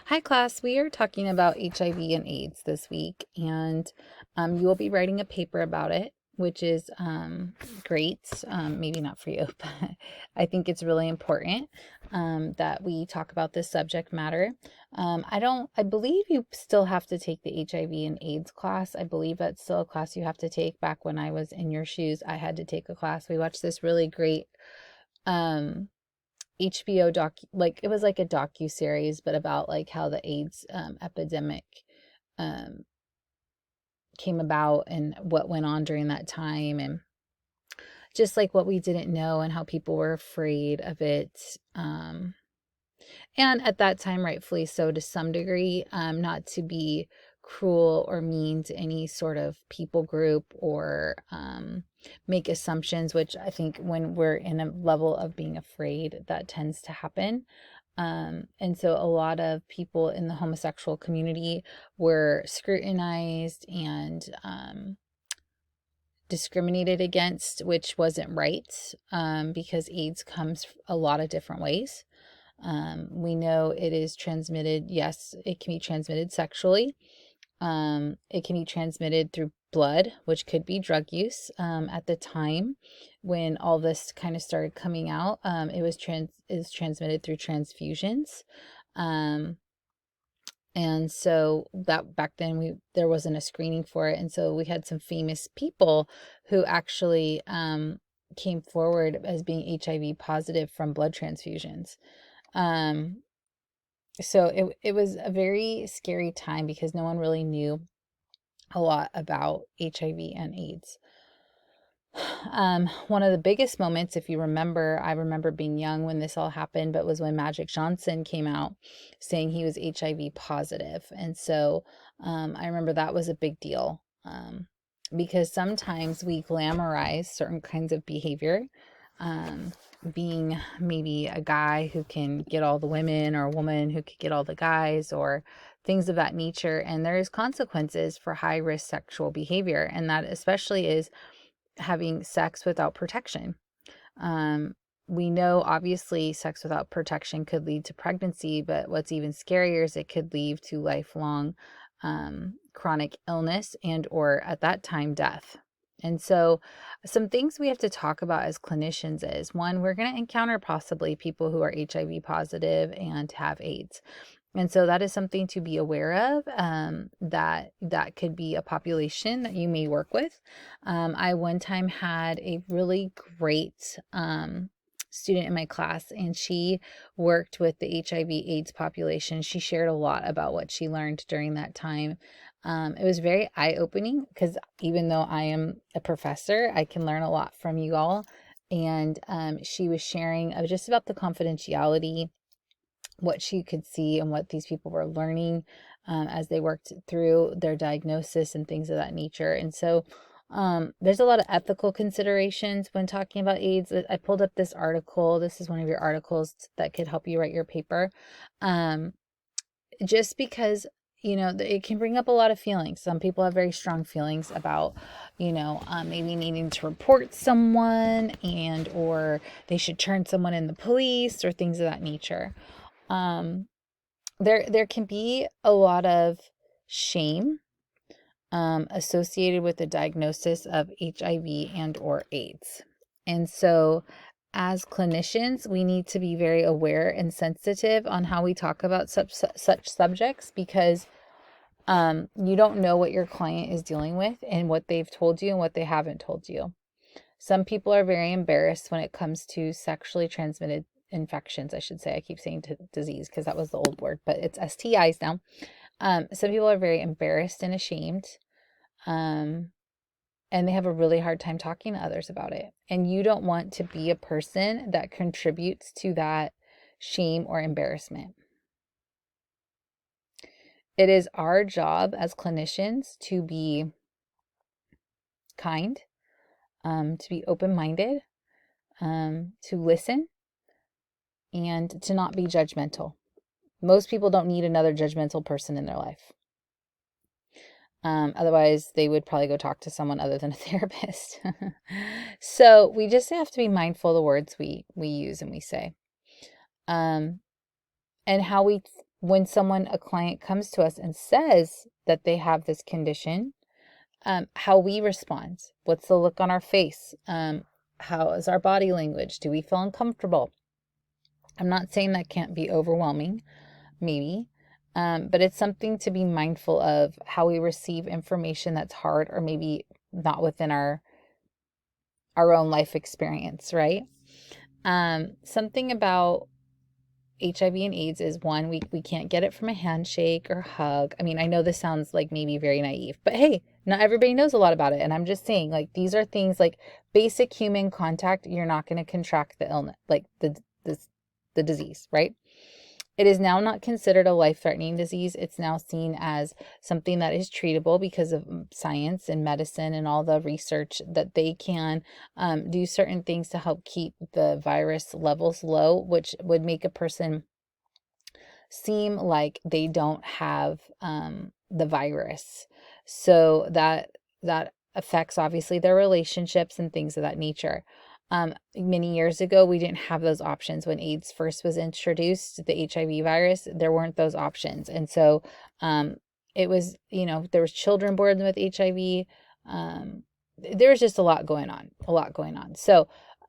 Hi, class. We are talking about HIV and AIDS this week, and you will be writing a paper about it, which is great. Maybe not for you, but I think it's really important that we talk about this subject matter. I believe you still have to take the HIV and AIDS class. I believe that's still a class you have to take. Back when I was in your shoes, I had to take a class. We watched this really great um, HBO like it was like a docu series, but about like how the AIDS epidemic um, came about and what went on during that time, and just like what we didn't know and how people were afraid of it. And at that time, rightfully so, to some degree, not to be cruel or mean to any sort of people group or make assumptions, which I think when we're in a level of being afraid, that tends to happen. And so a lot of people in the homosexual community were scrutinized and discriminated against, which wasn't right, because AIDS comes a lot of different ways. We know it is transmitted. Yes, it can be transmitted sexually. It can be transmitted through blood, which could be drug use. At the time when all this kind of started coming out, it was transmitted through transfusions. Um, and so that back then there wasn't a screening for it. And so we had some famous people who actually came forward as being HIV positive from blood transfusions. Um, so it was a very scary time because no one really knew a lot about HIV and AIDS. One of the biggest moments, if you remember, I remember being young when this all happened, but was when Magic Johnson came out saying he was HIV positive. And so I remember that was a big deal, because sometimes we glamorize certain kinds of behavior, um, being maybe a guy who can get all the women or a woman who could get all the guys or things of that nature. And there is consequences for high risk sexual behavior. And that especially is having sex without protection. Um, we know obviously sex without protection could lead to pregnancy, but what's even scarier is it could lead to lifelong chronic illness and or at that time death. And so some things we have to talk about as clinicians is one, we're going to encounter possibly people who are HIV positive and have AIDS. And so that is something to be aware of, that could be a population that you may work with. I one time had a really great student in my class, and she worked with the HIV AIDS population. She shared a lot about what she learned during that time. It was very eye-opening because even though I am a professor, I can learn a lot from you all. And she was sharing just about the confidentiality, what she could see and what these people were learning as they worked through their diagnosis and things of that nature. And so there's a lot of ethical considerations when talking about AIDS. I pulled up this article. This is one of your articles that could help you write your paper. Um, just because it can bring up a lot of feelings. Some people have very strong feelings about maybe needing to report someone and or they should turn someone in the police or things of that nature. um there can be a lot of shame associated with the diagnosis of HIV and or AIDS. And so as clinicians, we need to be very aware and sensitive on how we talk about such subjects, because you don't know what your client is dealing with and what they've told you and what they haven't told you. Some people are very embarrassed when it comes to sexually transmitted infections, I should say. I keep saying disease because that was the old word, but it's STIs now. Some people are very embarrassed and ashamed, um, and they have a really hard time talking to others about it. And you don't want to be a person that contributes to that shame or embarrassment. It is our job as clinicians to be kind, to be open-minded, to listen, and to not be judgmental. Most people don't need another judgmental person in their life. Otherwise, they would probably go talk to someone other than a therapist. So we just have to be mindful of the words we use and we say, um, and how we when a client comes to us and says that they have this condition, how we respond. What's the look on our face? How is our body language? Do we feel uncomfortable? I'm not saying that can't be overwhelming, maybe, but it's something to be mindful of, how we receive information that's hard or maybe not within our own life experience, right? Something about HIV and AIDS is, one, we can't get it from a handshake or hug. I mean, I know this sounds like maybe very naive, but hey, not everybody knows a lot about it. And I'm just saying, like, these are things like basic human contact. You're not going to contract the illness, like the disease, right? It is now not considered a life-threatening disease. It's now seen as something that is treatable because of science and medicine and all the research that they can do certain things to help keep the virus levels low, which would make a person seem like they don't have the virus. So that affects obviously their relationships and things of that nature. Many years ago, we didn't have those options. When AIDS first was introduced, the HIV virus, there weren't those options. And so it was, there was children born with HIV. There was just a lot going on. So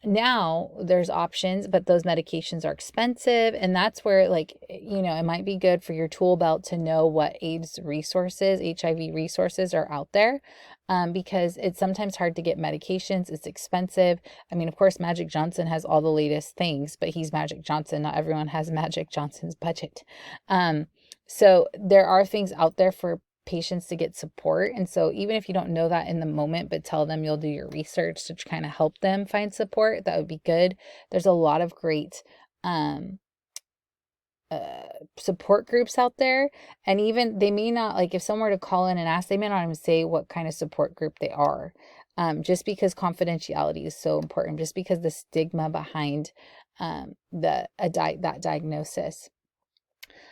now there's options, but those medications are expensive. And that's where, like, it might be good for your tool belt to know what AIDS resources, HIV resources are out there. Because it's sometimes hard to get medications. It's expensive. I mean, of course, Magic Johnson has all the latest things, but he's Magic Johnson. Not everyone has Magic Johnson's budget. So there are things out there for patients to get support. And so even if you don't know that in the moment, but tell them you'll do your research to kind of help them find support, that would be good. There's a lot of great support groups out there. And even they may not, like, if someone were to call in and ask, they may not even say what kind of support group they are. Just because confidentiality is so important, just because the stigma behind that diagnosis.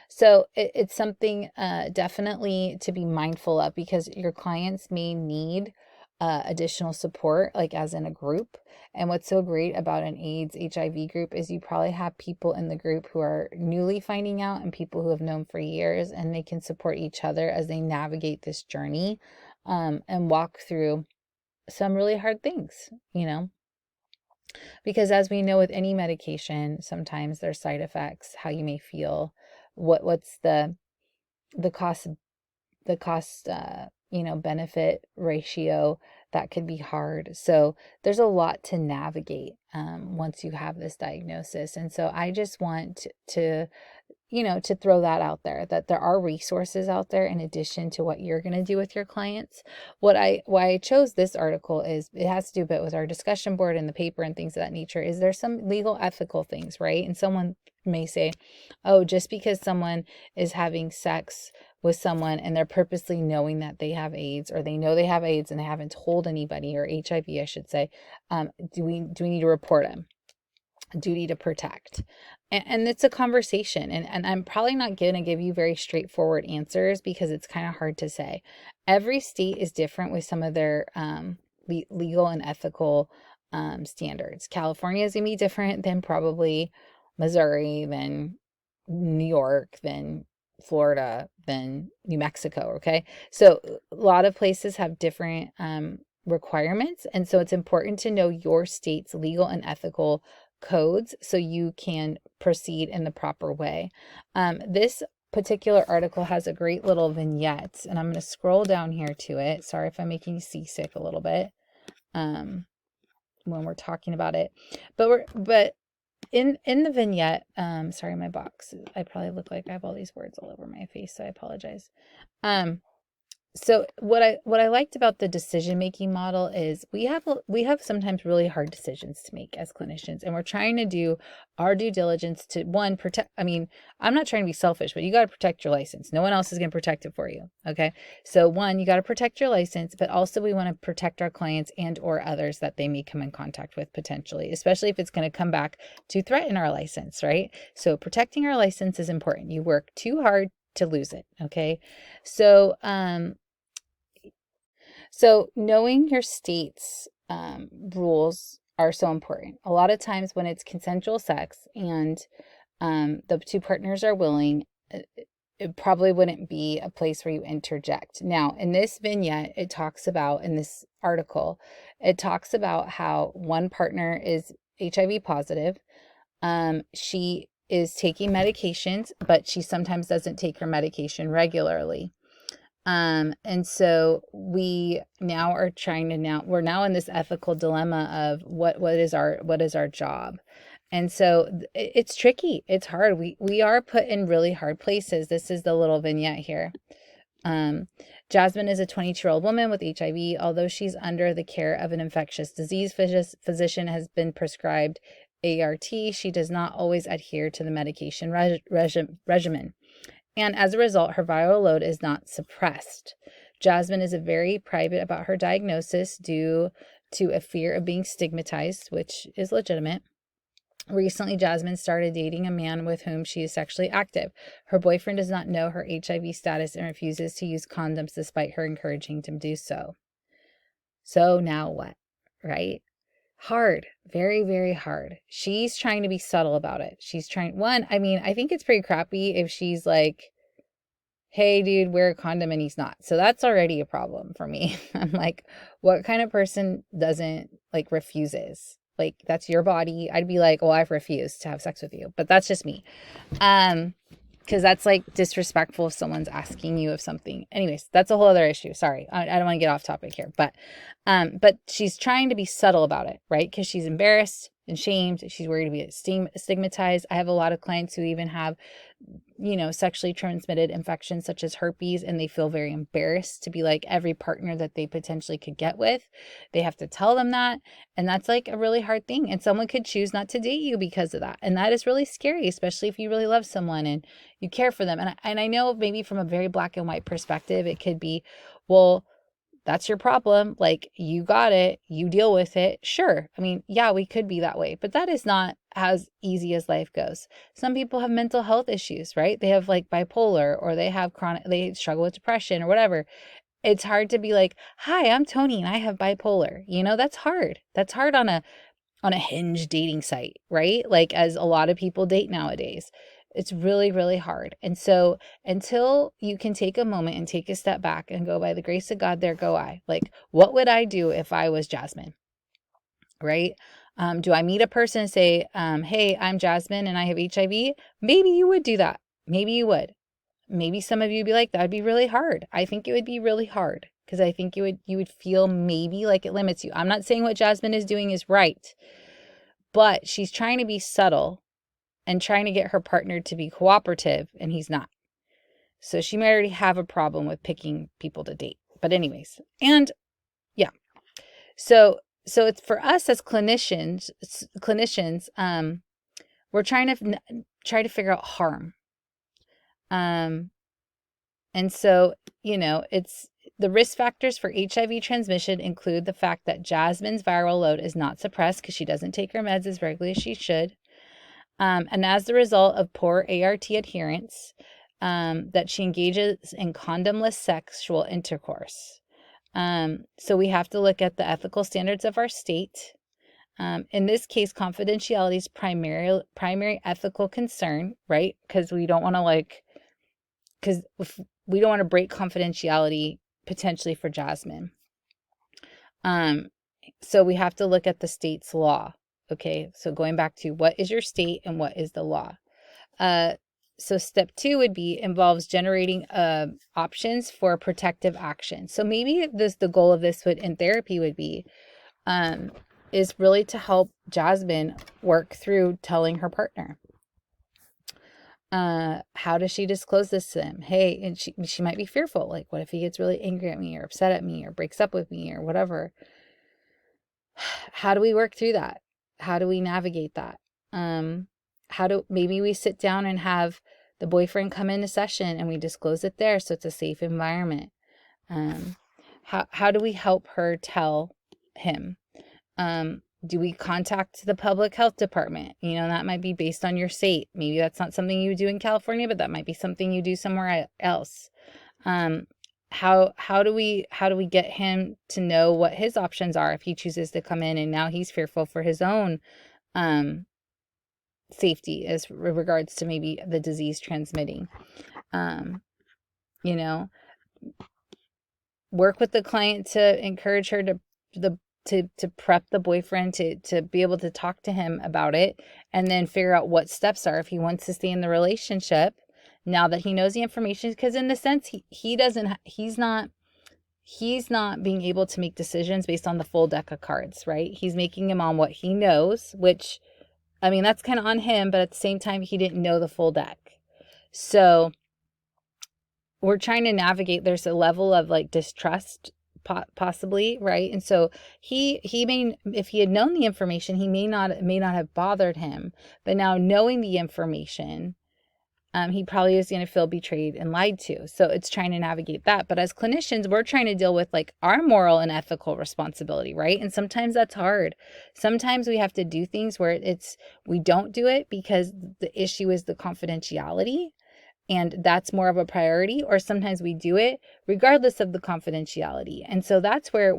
So it's something definitely to be mindful of, because your clients may need additional support, like as in a group. And what's so great about an AIDS HIV group is you probably have people in the group who are newly finding out and people who have known for years, and they can support each other as they navigate this journey and walk through some really hard things, because as we know with any medication, sometimes there's side effects, how you may feel, what's the cost benefit ratio. That could be hard. So there's a lot to navigate once you have this diagnosis. And so I just want to throw that out there, that there are resources out there in addition to what you're going to do with your clients. Why I chose this article is it has to do a bit with our discussion board and the paper and things of that nature. Is there some legal ethical things, right? And someone may say, oh, just because someone is having sex with someone and they're purposely knowing that they have AIDS, or they know they have AIDS and they haven't told anybody, or HIV, I should say, do we need to report them? Duty to protect. And it's a conversation. And I'm probably not going to give you very straightforward answers because it's kind of hard to say. Every state is different with some of their legal and ethical standards. California is going to be different than probably Missouri, than New York, than Florida, than New Mexico. Okay. So a lot of places have different requirements. And so it's important to know your state's legal and ethical codes so you can proceed in the proper way. This particular article has a great little vignette, and I'm going to scroll down here to it. Sorry if I'm making you seasick a little bit when we're talking about it, but in the vignette, sorry, my box, I probably look like I have all these words all over my face, so I apologize. So what I liked about the decision-making model is we have sometimes really hard decisions to make as clinicians, and we're trying to do our due diligence to, one, protect. I mean, I'm not trying to be selfish, but you got to protect your license. No one else is going to protect it for you. Okay. So one, you got to protect your license, but also we want to protect our clients and or others that they may come in contact with potentially, especially if it's going to come back to threaten our license, right? So protecting our license is important. You work too hard to lose it. Okay. So knowing your state's rules are so important. A lot of times when it's consensual sex and the two partners are willing, it probably wouldn't be a place where you interject. Now, in this vignette, it talks about, in this article, it talks about how one partner is HIV positive. She is taking medications, but she sometimes doesn't take her medication regularly. And so we now are trying to we're now in this ethical dilemma of what is our job. And so it's tricky. It's hard. We are put in really hard places. This is the little vignette here. Jasmine is a 22-year-old woman with HIV. Although she's under the care of an infectious disease physician, has been prescribed ART, she does not always adhere to the medication regimen. And as a result, her viral load is not suppressed. Jasmine is very private about her diagnosis due to a fear of being stigmatized, which is legitimate. Recently, Jasmine started dating a man with whom she is sexually active. Her boyfriend does not know her HIV status and refuses to use condoms despite her encouraging him to do so. So now what, right? Hard, very, very hard. She's trying to be subtle about it. She's trying, I think it's pretty crappy if she's like, hey, dude, wear a condom, and he's not. So that's already a problem for me. I'm like, what kind of person doesn't, like, refuses? Like, that's your body. I'd be like, well, I've refused to have sex with you. But that's just me. Because that's, like, disrespectful if someone's asking you of something. Anyways, that's a whole other issue. Sorry. I don't want to get off topic here. But she's trying to be subtle about it, right? Because she's embarrassed and shamed. She's worried to be stigmatized. I have a lot of clients who even have, sexually transmitted infections such as herpes, and they feel very embarrassed to be like every partner that they potentially could get with. They have to tell them that. And that's like a really hard thing. And someone could choose not to date you because of that. And that is really scary, especially if you really love someone and you care for them. And I know maybe from a very black and white perspective, it could be, well, that's your problem. Like, you got it. You deal with it. Sure. I mean, yeah, we could be that way, but that is not as easy as life goes. Some people have mental health issues, right? They have like bipolar, or they have they struggle with depression or whatever. It's hard to be like, hi, I'm Tony and I have bipolar. That's hard. That's hard on a Hinge dating site, right? Like, as a lot of people date nowadays. It's really, really hard. And so until you can take a moment and take a step back and go, by the grace of God, there go I. Like, what would I do if I was Jasmine, right? Do I meet a person and say, hey, I'm Jasmine and I have HIV? Maybe you would do that. Maybe you would. Maybe some of you would be like, that'd be really hard. I think it would be really hard because I think you would feel maybe like it limits you. I'm not saying what Jasmine is doing is right, but she's trying to be subtle and trying to get her partner to be cooperative, and he's not. So she might already have a problem with picking people to date. But anyways, and yeah. So it's for us as clinicians, we're trying to figure out harm. And so, it's the risk factors for HIV transmission include the fact that Jasmine's viral load is not suppressed because she doesn't take her meds as regularly as she should. And as the result of poor ART adherence, that she engages in condomless sexual intercourse. So we have to look at the ethical standards of our state. In this case, confidentiality is primary ethical concern, right? Because we don't want to break confidentiality potentially for Jasmine. So we have to look at the state's law. Okay, so going back to what is your state and what is the law? So step 2 involves generating options for protective action. So maybe the goal of this in therapy would be is really to help Jasmine work through telling her partner. How does she disclose this to him? Hey, and she might be fearful. Like, what if he gets really angry at me or upset at me or breaks up with me or whatever? How do we work through that? How do we navigate that? Maybe we sit down and have the boyfriend come into session and we disclose it there so it's a safe environment. How do we help her tell him? Do we contact the public health department? That might be based on your state. Maybe that's not something you do in California, but that might be something you do somewhere else. How do we get him to know what his options are if he chooses to come in and now he's fearful for his own safety as regards to maybe the disease transmitting. You know, work with the client to encourage her to prep the boyfriend to be able to talk to him about it, and then figure out what steps are if he wants to stay in the relationship now that he knows the information. Because in the sense he's not being able to make decisions based on the full deck of cards, right? He's making them on what he knows, which, I mean, that's kind of on him, but at the same time, he didn't know the full deck. So we're trying to navigate, there's a level of like distrust possibly, right? And so he may, if he had known the information, he may not have bothered him, but now knowing the information, he probably is going to feel betrayed and lied to. So it's trying to navigate that. But as clinicians, we're trying to deal with like our moral and ethical responsibility, right? And sometimes that's hard. Sometimes we have to do things where we don't do it because the issue is the confidentiality, and that's more of a priority, or sometimes we do it regardless of the confidentiality. And so that's why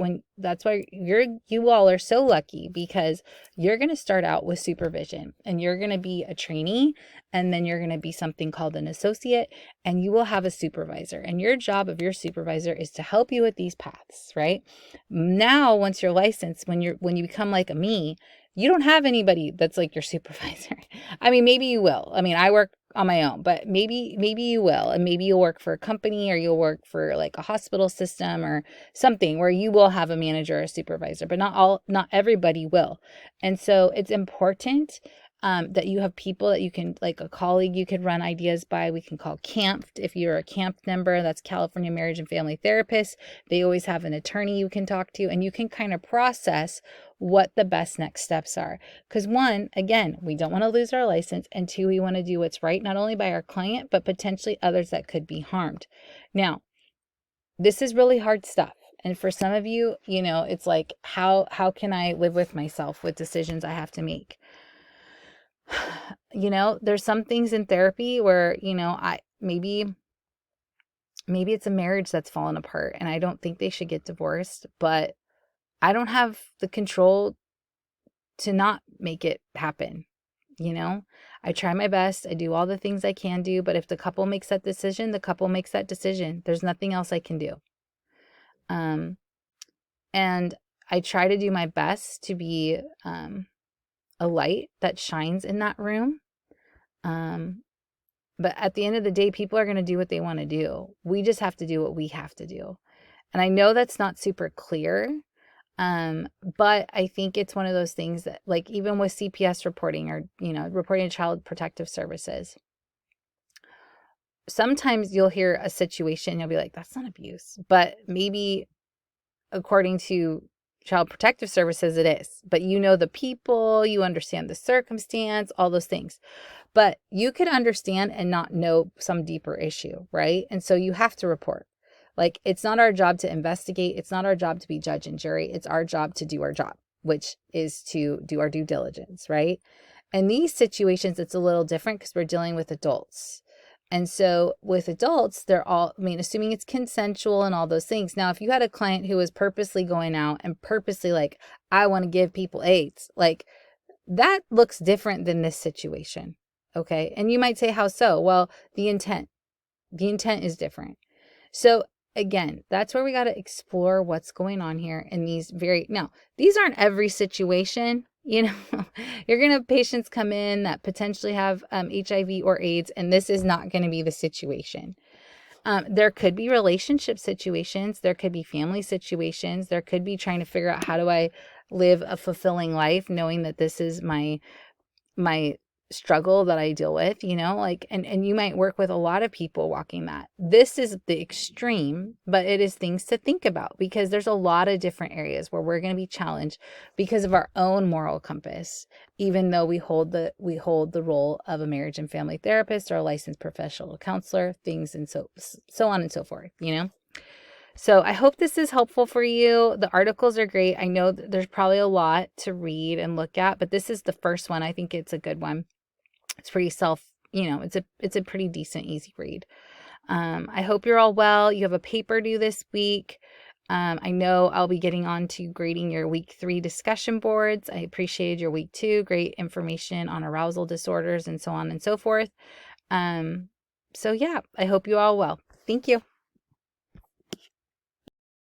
you all are so lucky, because you're going to start out with supervision, and you're going to be a trainee, and then you're going to be something called an associate, and you will have a supervisor, and your job of your supervisor is to help you with these paths, right? Now, once you're licensed, when you become like me, you don't have anybody that's like your supervisor. I mean, maybe you will. I mean, I work on my own, but maybe you will, and maybe you'll work for a company, or you'll work for like a hospital system or something where you will have a manager or a supervisor, but not everybody will. And so it's important that you have people that you can, like a colleague you could run ideas by. We can call CAMP. If you're a CAMP member, that's California Marriage and Family Therapists. They always have an attorney you can talk to, and you can kind of process what the best next steps are. Because one, again, we don't want to lose our license, and two, we want to do what's right, not only by our client, but potentially others that could be harmed. Now, this is really hard stuff. And for some of you, it's like, how can I live with myself with decisions I have to make? There's some things in therapy where, maybe it's a marriage that's fallen apart, and I don't think they should get divorced, but I don't have the control to not make it happen. I try my best. I do all the things I can do, but if the couple makes that decision, the couple makes that decision. There's nothing else I can do. And I try to do my best to be a light that shines in that room. But at the end of the day, people are going to do what they want to do. We just have to do what we have to do. And I know that's not super clear, but I think it's one of those things that, like, even with CPS reporting, or, reporting to Child Protective Services, sometimes you'll hear a situation and you'll be like, that's not abuse. But maybe according to Child Protective Services, it is. But the people, you understand the circumstance, all those things. But you could understand and not know some deeper issue, right? And so you have to report. Like, it's not our job to investigate. It's not our job to be judge and jury. It's our job to do our job, which is to do our due diligence, right? In these situations, it's a little different because we're dealing with adults. And so with adults, assuming it's consensual and all those things. Now, if you had a client who was purposely going out and purposely like, I want to give people AIDS, like, that looks different than this situation. Okay. And you might say, how so? Well, the intent is different. So again, that's where we got to explore what's going on here in these these aren't every situation. You're going to have patients come in that potentially have HIV or AIDS, and this is not going to be the situation. There could be relationship situations. There could be family situations. There could be trying to figure out, how do I live a fulfilling life, knowing that this is my struggle that I deal with, and you might work with a lot of people walking that. This is the extreme, but it is things to think about, because there's a lot of different areas where we're going to be challenged because of our own moral compass, even though we hold the role of a marriage and family therapist or a licensed professional counselor, things and so on and so forth, So I hope this is helpful for you. The articles are great. I know that there's probably a lot to read and look at, but this is the first one. I think it's a good one. It's pretty it's a pretty decent, easy read. I hope you're all well. You have a paper due this week. I know I'll be getting on to grading your week 3 discussion boards. I appreciated your week 2, great information on arousal disorders and so on and so forth. So yeah, I hope you all well. Thank you.